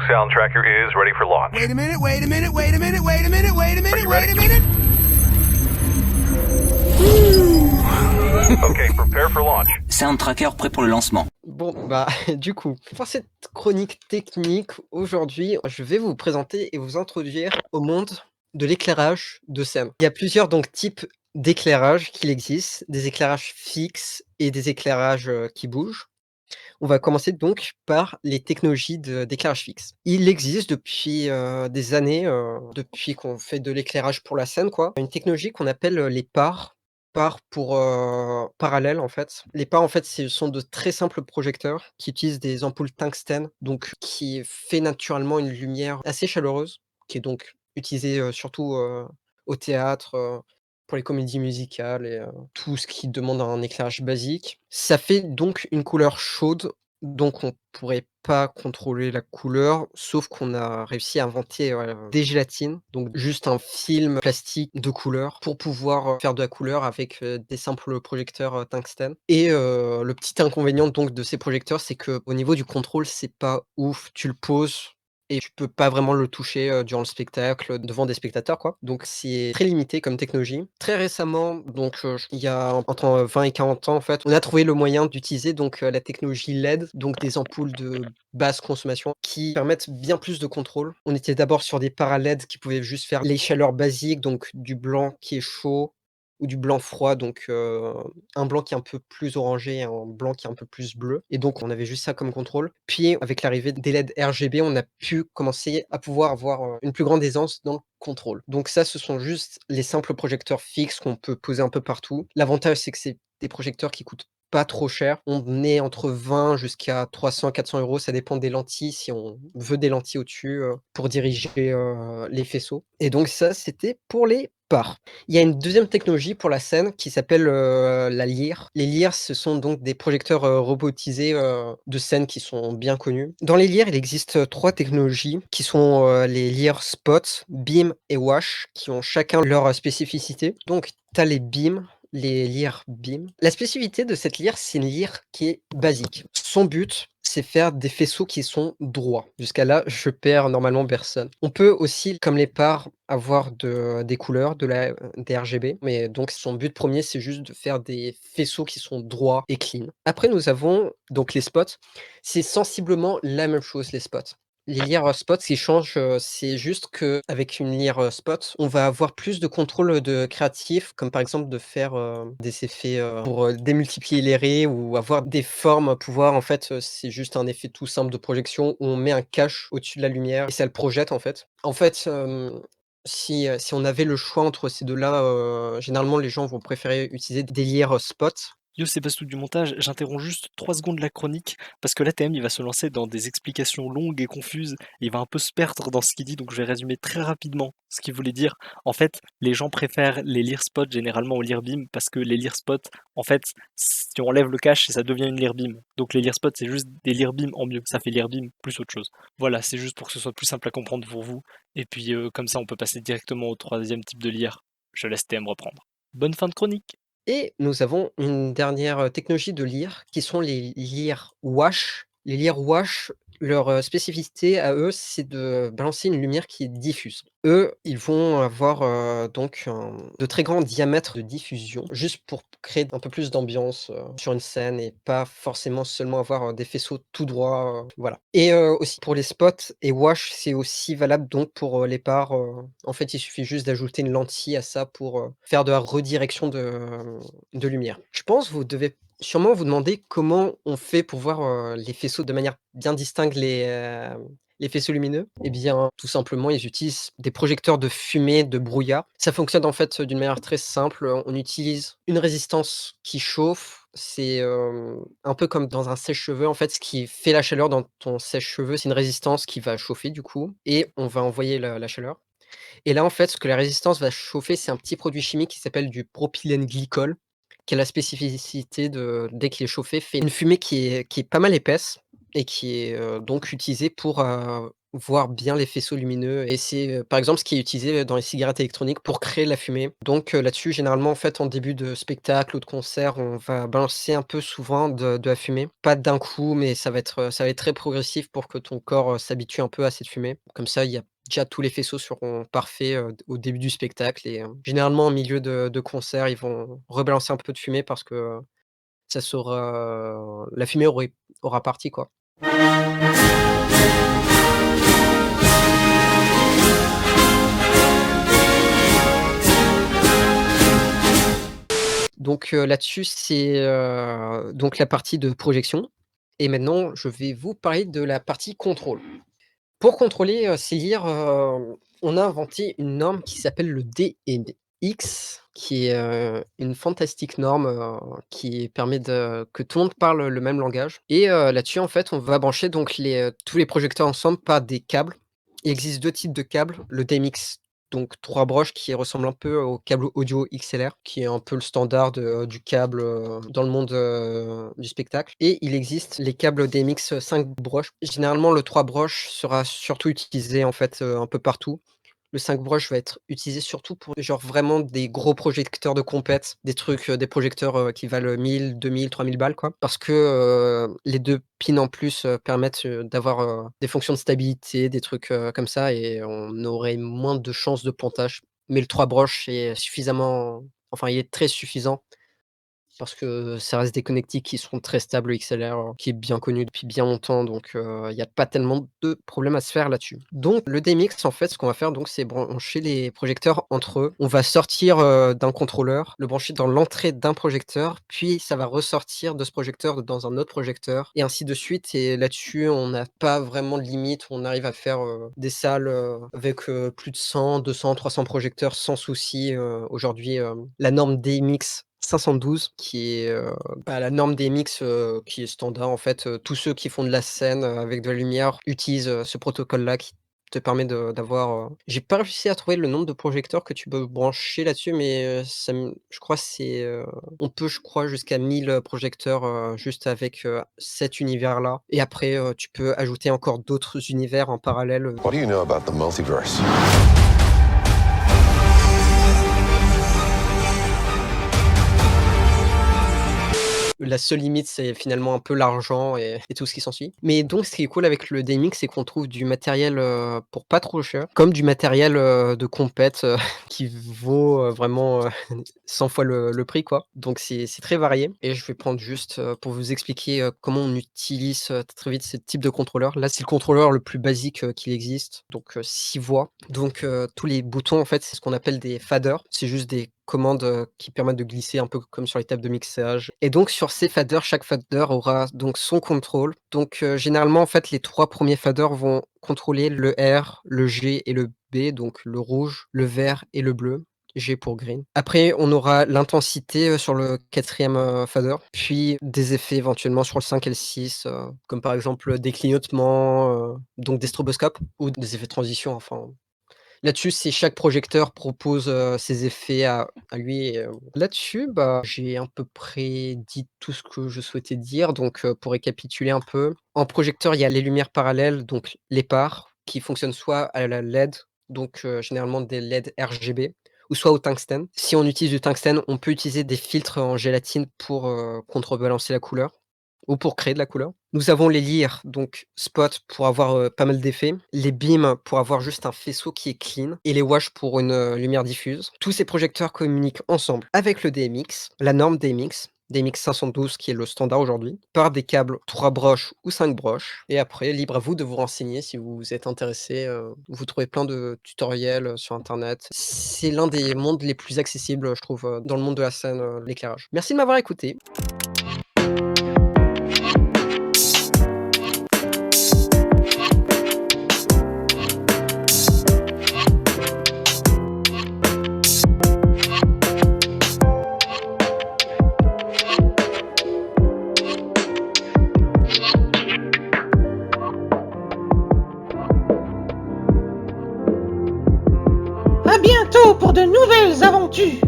sound tracker is ready for launch. Wait a minute, wait a minute, wait a minute, wait a minute, wait a minute, you wait ready? a minute. Okay, prepare for launch. Sound Tracker prêt pour le lancement. Bon, bah, du coup, pour cette chronique technique, aujourd'hui, je vais vous présenter et vous introduire au monde de l'éclairage de scène. Il y a plusieurs donc types d'éclairage qu'il existe, des éclairages fixes et des éclairages qui bougent. On va commencer donc par les technologies d'éclairage fixe. Il existe depuis des années, depuis qu'on fait de l'éclairage pour la scène, quoi, une technologie qu'on appelle les PAR. PAR pour parallèle en fait. Les PAR en fait, ce sont de très simples projecteurs qui utilisent des ampoules tungstène, donc qui fait naturellement une lumière assez chaleureuse, qui est donc utilisée surtout au théâtre, pour les comédies musicales et tout ce qui demande un éclairage basique. Ça fait donc une couleur chaude, donc on pourrait pas contrôler la couleur, sauf qu'on a réussi à inventer, des gélatines, donc juste un film plastique de couleur pour pouvoir, faire de la couleur avec, des simples projecteurs, tungstène et le petit inconvénient donc de ces projecteurs, c'est qu'au niveau du contrôle, c'est pas ouf. Tu le poses et tu peux pas vraiment le toucher, durant le spectacle, devant des spectateurs, quoi. Donc c'est très limité comme technologie. Très récemment, donc, il y a entre 20 et 40 ans, en fait, on a trouvé le moyen d'utiliser donc, la technologie LED, donc des ampoules de basse consommation qui permettent bien plus de contrôle. On était d'abord sur des para-LED qui pouvaient juste faire les chaleurs basiques, donc du blanc qui est chaud ou du blanc froid, donc un blanc qui est un peu plus orangé et un blanc qui est un peu plus bleu et donc on avait juste ça comme contrôle. Puis avec l'arrivée des LED RGB, on a pu commencer à pouvoir avoir, une plus grande aisance dans le contrôle. Donc ça, ce sont juste les simples projecteurs fixes qu'on peut poser un peu partout. L'avantage, c'est que c'est des projecteurs qui coûtent pas trop cher. On est entre 20 jusqu'à 300-400 €, ça dépend des lentilles, si on veut des lentilles au-dessus, pour diriger, les faisceaux et donc ça, c'était pour les parts. Il y a une deuxième technologie pour la scène qui s'appelle, la lyre. Les lyres, ce sont donc des projecteurs, robotisés, de scène qui sont bien connus. Dans les lyres, il existe, 3 technologies qui sont, les lyres spot, beam et wash qui ont chacun leur, spécificité. Donc tu as les beams, les lyres beam. La spécificité de cette lyre, c'est une lyre qui est basique. Son but, c'est faire des faisceaux qui sont droits. Jusqu'à là, je perds normalement personne. On peut aussi, comme les parts, avoir des couleurs, des RGB, mais donc son but premier, c'est juste de faire des faisceaux qui sont droits et clean. Après, nous avons donc les spots. C'est sensiblement la même chose, les spots. Les lyres, spots, ce qui change, c'est juste qu'avec une lyre, spot, on va avoir plus de contrôle, de créatif, comme par exemple de faire, des effets, pour, démultiplier les raies ou avoir des formes, pouvoir en fait, c'est juste un effet tout simple de projection où on met un cache au-dessus de la lumière et ça le projette en fait. En fait, si on avait le choix entre ces 2 là, généralement les gens vont préférer utiliser des lyres, spot. Yo, c'est Bastou du montage, j'interromps juste 3 secondes la chronique parce que là TM il va se lancer dans des explications longues et confuses, il va un peu se perdre dans ce qu'il dit donc je vais résumer très rapidement ce qu'il voulait dire. En fait, les gens préfèrent les lear spots généralement aux lear beam parce que les lear spots, en fait, si on enlève le cache, ça devient une lear beam. Donc les lear spots c'est juste des lear beam en mieux, ça fait lear beam plus autre chose. Voilà, c'est juste pour que ce soit plus simple à comprendre pour vous et puis comme ça on peut passer directement au troisième type de lear. Je laisse TM reprendre. Bonne fin de chronique. Et nous avons une dernière, technologie de lyre qui sont les lyres wash. Les lyres wash, leur, spécificité à eux, c'est de balancer une lumière qui est diffuse. Eux, ils vont avoir, donc de très grands diamètres de diffusion, juste pour créer un peu plus d'ambiance, sur une scène et pas forcément seulement avoir, des faisceaux tout droits, voilà. Et aussi pour les spots et wash, c'est aussi valable donc pour, les parts, en fait, il suffit juste d'ajouter une lentille à ça pour, faire de la redirection de lumière. Je pense vous devez sûrement vous demander comment on fait pour voir, les faisceaux de manière bien distincte, les faisceaux lumineux. Eh bien, tout simplement, ils utilisent des projecteurs de fumée, de brouillard. Ça fonctionne en fait, d'une manière très simple, on utilise une résistance qui chauffe. C'est, un peu comme dans un sèche-cheveux en fait, ce qui fait la chaleur dans ton sèche-cheveux, c'est une résistance qui va chauffer du coup et on va envoyer la chaleur et là, en fait, ce que la résistance va chauffer, c'est un petit produit chimique qui s'appelle du propylène glycol, qui a la spécificité de dès qu'il est chauffé, fait une fumée qui est pas mal épaisse et qui est, donc utilisée pour, voir bien les faisceaux lumineux et c'est, par exemple, ce qui est utilisé dans les cigarettes électroniques pour créer la fumée. Donc là-dessus, généralement, en fait, en début de spectacle ou de concert, on va balancer un peu souvent de la fumée. Pas d'un coup, mais ça va être très progressif pour que ton corps, s'habitue un peu à cette fumée. Comme ça, il y a déjà tous les faisceaux seront parfaits, au début du spectacle et généralement, en milieu de concert, ils vont rebalancer un peu de fumée parce que ça sera la fumée aura parti, quoi. Donc là-dessus, c'est, donc la partie de projection et maintenant je vais vous parler de la partie contrôle. Pour contrôler, ces lyres, on a inventé une norme qui s'appelle le DMX, qui est, une fantastique norme, qui permet de que tout le monde parle le même langage et là-dessus, en fait, on va brancher donc tous les projecteurs ensemble par des câbles. Il existe 2 types de câbles, le DMX, donc 3 broches qui ressemblent un peu au câble audio XLR, qui est un peu le standard du câble, dans le monde, du spectacle et il existe les câbles DMX, 5 broches. Généralement, le 3 broches sera surtout utilisé, en fait, un peu partout. Le 5 broches va être utilisé surtout pour genre vraiment des gros projecteurs de compète, des trucs, des projecteurs, qui valent 1 000, 2 000, 3 000 balles quoi. Parce que, les 2 pins en plus, permettent, d'avoir, des fonctions de stabilité, des trucs, comme ça et on aurait moins de chances de plantage. Mais le 3 broches est suffisamment enfin il est très suffisant parce que ça reste des connectiques qui seront très stables, le XLR, qui est bien connu depuis bien longtemps, donc il y a pas tellement de problèmes à se faire là-dessus. Donc le DMX, en fait, ce qu'on va faire donc, c'est brancher les projecteurs entre eux. On va sortir, d'un contrôleur, le brancher dans l'entrée d'un projecteur, puis ça va ressortir de ce projecteur dans un autre projecteur et ainsi de suite et là-dessus, on n'a pas vraiment de limite. On arrive à faire, des salles, avec, plus de 100, 200, 300 projecteurs sans souci, aujourd'hui, la norme DMX 512 qui est, la norme DMX, qui est standard en fait, tous ceux qui font de la scène, avec de la lumière utilisent, ce protocole-là qui te permet d'avoir, j'ai pas réussi à trouver le nombre de projecteurs que tu peux brancher là-dessus, mais, ça me je crois c'est, on peut je crois jusqu'à 1000 projecteurs, juste avec, cet univers-là et après, tu peux ajouter encore d'autres univers en parallèle, What do you know about the multiverse? La seule limite, c'est finalement un peu l'argent et tout ce qui s'ensuit. Mais donc ce qui est cool avec le DMX, c'est qu'on trouve du matériel, pour pas trop cher, comme du matériel, de compète, qui vaut, vraiment, 100 fois le prix, quoi. Donc c'est très varié et je vais prendre juste, pour vous expliquer, comment on utilise, très vite ce type de contrôleur. Là, c'est le contrôleur le plus basique, qu'il existe, donc 6 voix. Donc tous les boutons, en fait, c'est ce qu'on appelle des faders. C'est juste des commandes, qui permettent de glisser un peu comme sur les tables de mixage et donc sur ces faders, chaque fader aura donc son contrôle. Donc généralement, en fait, les 3 premiers faders vont contrôler le R, le G et le B, donc le rouge, le vert et le bleu. G pour green. Après, on aura l'intensité, sur le 4e, fader, puis des effets éventuellement sur le 5 et le 6, comme par exemple, des clignotements, donc des stroboscopes ou des effets de transition, enfin là-dessus, c'est chaque projecteur propose, ses effets à lui et là-dessus, j'ai à peu près dit tout ce que je souhaitais dire donc pour récapituler un peu, en projecteur, il y a les lumières parallèles, donc les parts qui fonctionnent soit à la LED, donc généralement des LED RGB ou soit au tungstène. Si on utilise du tungstène, on peut utiliser des filtres en gélatine pour, contrebalancer la couleur ou pour créer de la couleur. Nous avons les lyres, donc spot pour avoir, pas mal d'effets, les beams pour avoir juste un faisceau qui est clean et les wash pour une, lumière diffuse. Tous ces projecteurs communiquent ensemble avec le DMX, la norme DMX, DMX 512 qui est le standard aujourd'hui, par des câbles 3 broches ou 5 broches et après libre à vous de vous renseigner si vous êtes intéressé, vous trouvez plein de tutoriels, sur internet. C'est l'un des mondes les plus accessibles, je trouve, dans le monde de la scène, l'éclairage. Merci de m'avoir écouté. À bientôt pour de nouvelles aventures.